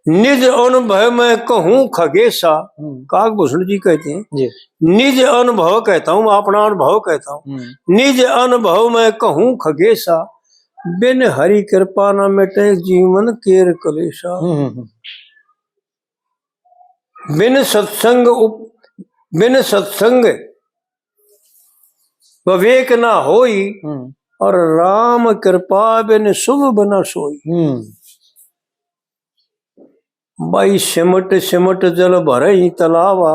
निज अनुभव में कहूँ खगेशा, काकभूषण जी कहते हैं जी। निज अनुभव कहता हूँ, अपना अनुभव कहता हूँ। निज अनुभव में कहूँ खगेशा, बिन हरि कृपा न मिटे जीवन केर कलेशा। बिन सत्संग विवेक ना होई, और राम कृपा बिन शुभ बना सोई। भाई सिमट सिमट जल भरई तलावा,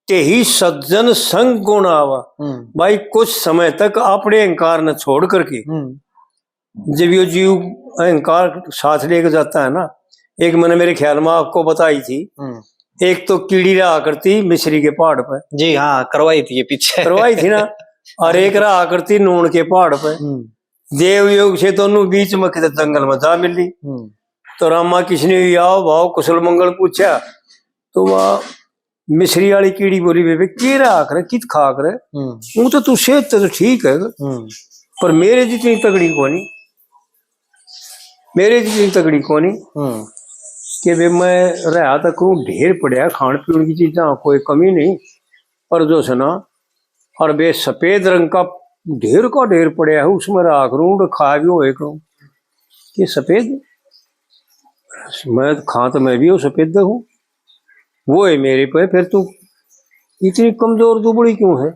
तेही सज्जन संग गुण आवा। भाई कुछ समय तक अपने अहंकार न छोड़ करके, जब ये जीव अहंकार साथ लेकर जाता है ना, एक मैंने मेरे ख्याल में आपको बताई थी, एक तो कीड़ी रहा करती मिश्री के पहाड़ पर। जी हाँ, करवाई थी, ये पीछे करवाई थी ना। और एक रहा करती नून के पहाड़ पर। देवयोग से दोनों बीच में किधर जंगल में जा मिली। तो रामा किसने आओ भाव कुशल मंगल पूछा, तो वह मिश्री वाली कीड़ी बोली, बेबे के रहा करे कित खा करे, वो तो तू सेहत तो ठीक है, पर मेरे जितनी तगड़ी कोनी, मेरे जितनी तगड़ी कोनी। कि वे मैं रहा तक ढेर पड़ा खान पीने की चीजा, कोई कमी नहीं, पर जो सुना और वे सफेद रंग का ढेर पड़ा है, उसमें रहा करूँ खा भी हो करूँ कि सफेद, मैं खा तो मैं भी हूँ सफेद हूँ, वो है मेरे पे, फिर तू इतनी कमजोर दुबड़ी क्यों है?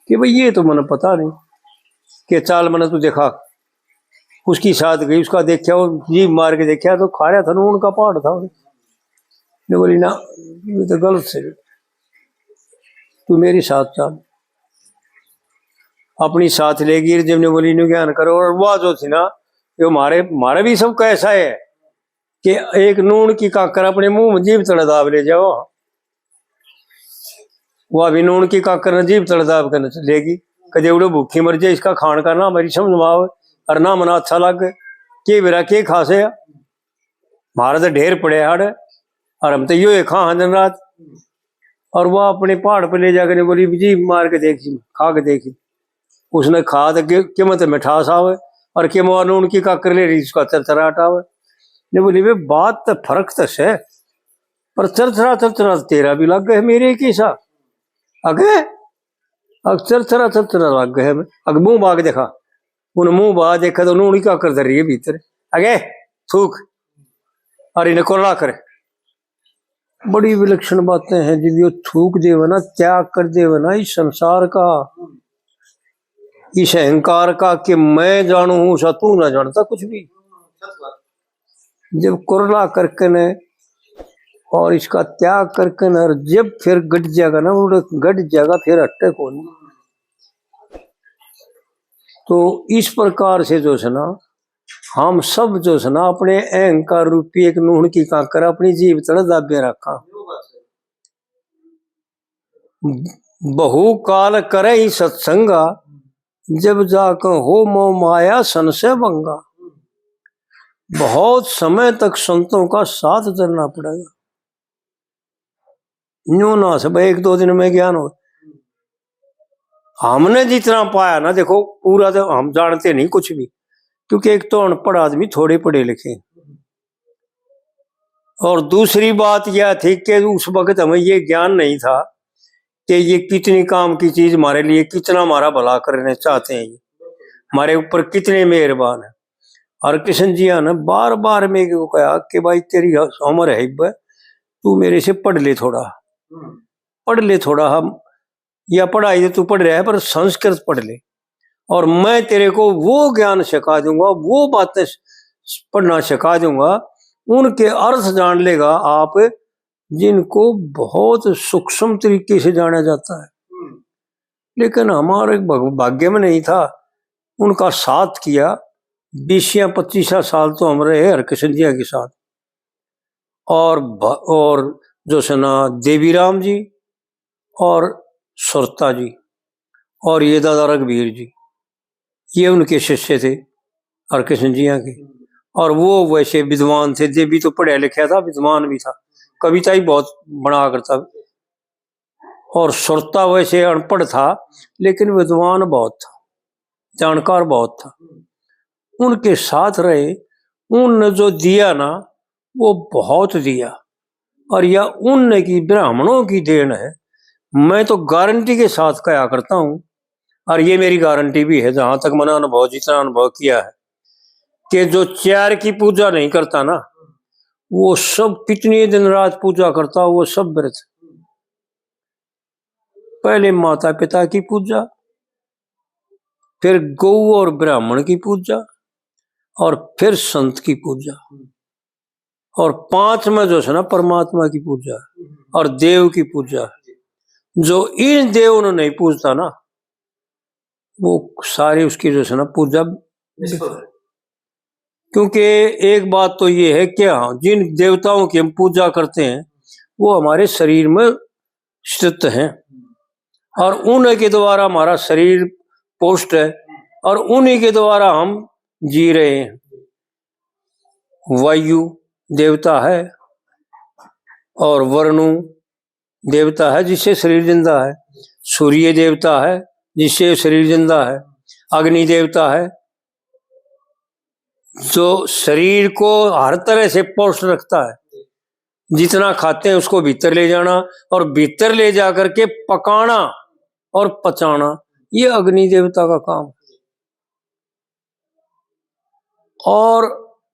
कि भाई ये तो मैंने पता नहीं। कि चाल मैंने तो देखा, उसकी साथ गई, उसका देखा, वो जीभ मार के देखा तो खा रहा था नून का पहाड़ था। ने बोली ना ये तो गलत से, तू मेरी साथ चाल, अपनी साथ लेगी। जब ने बोली ज्ञान करो, और वह जो थी ना, ये मारे भी सबका ऐसा है कि एक नून की काकर अपने मुंह में जीभ तड़ दाब ले जाओ, वह भी नून की काकर ने जीभ तड़ दाब कर लेगी। कदे उड़े भूखी मर जाए, इसका खान का ना मेरी समझ में आवे और ना मना अच्छा लगे, के बेरा के खासे मारे तो ढेर पड़े हड़, और हम तो यो खा दिन रात। और वह अपने पहाड़ पर ले जाकर बोली जी मार के देखी, खा के देखी। उसने खा तो के मत मिठास आवे, और के मुआ नून की काकर ले रही, उसका चरचराट आवे। ने बोली वे बात तो फर्क तो है, पर चरचरा तेरा भी लग गए मेरे कैसा अगे, अग चरचरा लग गए। अग मुंह बाग देखा, उन मुंह बाग देखा तो नून का कर रही है भीतर, अगे थूक, और इन्हें कोला करे। बड़ी विलक्षण बातें हैं जब यो थूक देवे ना, त्याग कर देवे ना इस संसार का, इस अहंकार का कि मैं जानू हूं सा तू ना जानता कुछ भी। जब कुरला करके ने और इसका त्याग करके न, जब फिर गट जाएगा ना, वो गट जाएगा फिर हट्टे को नहीं। तो इस प्रकार से जो है ना, हम सब जो है ना अपने अहंकार रूपी एक नून की काकर अपनी जीव तड़ दाबे रखा। बहु काल करे ही सत्संगा, जब जाकर हो मोह माया सन से बंगा। बहुत समय तक संतों का साथ चलना पड़ेगा, न्यू ना सब एक दो दिन में ज्ञान हो। हमने जितना पाया ना, देखो पूरा तो हम जानते नहीं कुछ भी, क्योंकि एक तो अनपढ़ आदमी थोड़े पढ़े लिखे, और दूसरी बात यह थी कि उस वक्त हमें ये ज्ञान नहीं था कि ये कितनी काम की चीज हमारे लिए, कितना हमारा भला करने चाहते हैं, ये हमारे ऊपर कितने मेहरबान है। और कृष्ण जी ने बार बार मेरे को कहा कि भाई तेरी उम्र है, तू मेरे से पढ़ ले थोड़ा, पढ़ ले थोड़ा, हम या पढ़ाई तो तू पढ़ रहा है पर संस्कृत पढ़ ले, और मैं तेरे को वो ज्ञान सिखा दूंगा, वो बातें पढ़ना सिखा दूंगा, उनके अर्थ जान लेगा आप, जिनको बहुत सूक्ष्म तरीके से जाना जाता है। लेकिन हमारे भाग्य में नहीं था, उनका साथ किया। 20 या 25 साल तो हम रहे हरकिशन जी के साथ, और जो सेना देवीराम जी और सुरता जी और ये दादा रघुवीर जी, ये उनके शिष्य थे हरकिशन जी के। और वो वैसे विद्वान थे, देवी तो पढ़ा लिखा था, विद्वान भी था, कविता ही बहुत बना करता। और सुरता वैसे अनपढ़ था लेकिन विद्वान बहुत था, जानकार बहुत था। उनके साथ रहे, उनने जो दिया ना वो बहुत दिया, और यह उन की ब्राह्मणों की देन है। मैं तो गारंटी के साथ कहा करता हूं, और ये मेरी गारंटी भी है जहां तक मैंने अनुभव, जितना अनुभव किया है, कि जो चार की पूजा नहीं करता ना, वो सब कितने दिन रात पूजा करता, वो सब व्रत। पहले माता पिता की पूजा, फिर गौ और ब्राह्मण की पूजा, और फिर संत की पूजा, और 5 में जो है ना परमात्मा की पूजा और देव की पूजा। जो इन देव ने नहीं पूजता ना, वो सारी उसकी जो है ना पूजा। क्योंकि एक बात तो ये है कि हाँ, जिन देवताओं की हम पूजा करते हैं वो हमारे शरीर में स्थित हैं, और उन्हीं के द्वारा हमारा शरीर पोष्ट है, और उन्हीं के द्वारा हम जी रहे हैं। वायु देवता है, और वरुण देवता है जिससे शरीर जिंदा है, सूर्य देवता है जिससे शरीर जिंदा है, अग्नि देवता है जो शरीर को हर तरह से पोषण रखता है। जितना खाते हैं उसको भीतर ले जाना, और भीतर ले जाकर के पकाना और पचाना, ये अग्नि देवता का काम है। और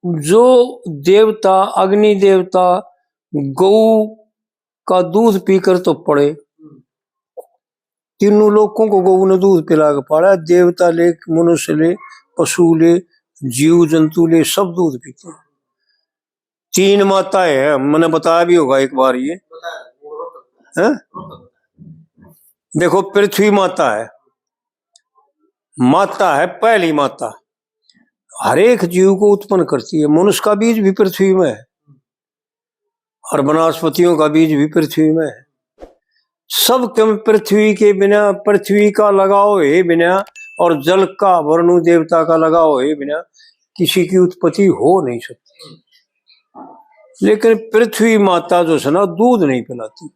जो देवता, अग्नि देवता गौ का दूध पीकर तो पड़े, तीनों लोगों को गौ ने दूध पिला के पाड़ा। देवता ले, मनुष्य ले, पशु ले, जीव जंतु ले, सब दूध पीते हैं। 3 माताएं हैं, मैंने बताया भी होगा एक बार ये है? देखो, पृथ्वी माता है, माता है पहली माता, हर एक जीव को उत्पन्न करती है। मनुष्य का बीज भी पृथ्वी में है, और वनस्पतियों का बीज भी पृथ्वी में है। सब कम पृथ्वी के बिना, पृथ्वी का लगाव है बिना, और जल का, वरुण देवता का लगाव है बिना किसी की उत्पत्ति हो नहीं सकती। लेकिन पृथ्वी माता जो है ना, दूध नहीं पिलाती।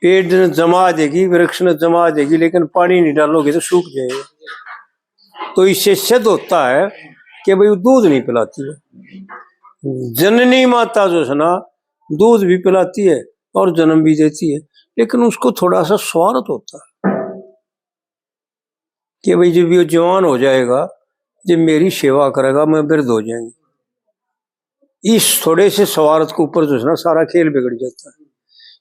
पेड़ ने जमा देगी, वृक्ष ने जमा देगी, लेकिन पानी नहीं डालोगे तो सूख जाएगा। तो इससे सिद्ध होता है कि भाई दूध नहीं पिलाती है। जननी माता जो है ना, दूध भी पिलाती है और जन्म भी देती है, लेकिन उसको थोड़ा सा स्वार्थ होता है कि भाई जब ये जवान हो जाएगा, जब मेरी सेवा करेगा, मैं वृद्ध हो जाएंगे। इस थोड़े से स्वार्थ के ऊपर जो है ना सारा खेल बिगड़ जाता है।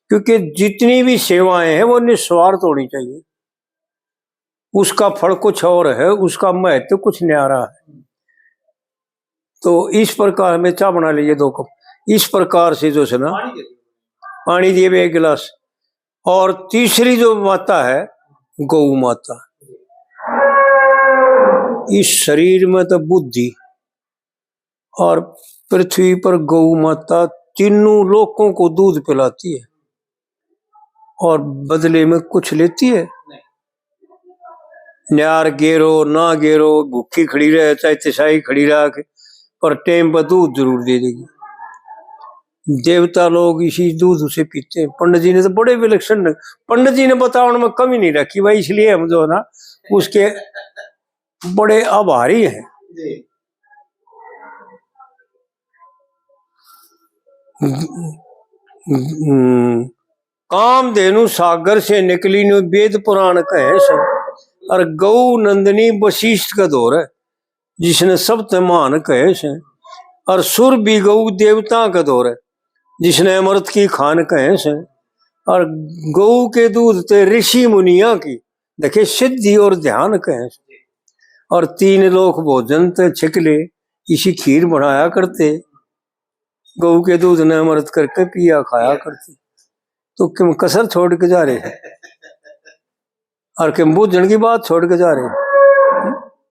क्योंकि जितनी भी सेवाएं हैं वो निस्वार्थ होनी चाहिए। उसका फल कुछ और है, उसका महत्व कुछ न्यारा है। तो इस प्रकार में चाय बना लीजिए 2 कप, इस प्रकार से जो है ना पानी दिए 1 गिलास। और तीसरी जो माता है गौ माता, इस शरीर में तो बुद्धि, और पृथ्वी पर गौ माता तीनों लोगों को दूध पिलाती है, और बदले में कुछ लेती है? न्यार गेरो ना गेरो, भूखी खड़ी रहे चाहे तिसाई खड़ी रहा, पर टेम पर दूध जरूर दे देगी। देवता लोग इसी दूध से पीते हैं। पंडित जी ने तो बड़े विलक्षण, पंडित जी ने बताया, उनमें कमी नहीं रखी भाई, इसलिए हम जो है ना उसके बड़े आभारी हैं। कामधेनु सागर से निकली नो वेद पुराण कहे से, और गौ नंदिनी वशिष्ठ का दौर है जिसने सप्त मान कहे से, और सुर भी गौ देवता का दौर है जिसने अमृत की खान कहे से, और गौ के दूध ते ऋषि मुनिया की देखे सिद्धि और ध्यान कहे से, और 3 लोक भोजन ते छिकले इसी खीर बनाया करते, गौ के दूध ने अमृत करके पिया खाया करते। तो क्यों कसर छोड़ के जा रहे हैं, और क्यों बूझन की बात छोड़ के जा रहे हैं?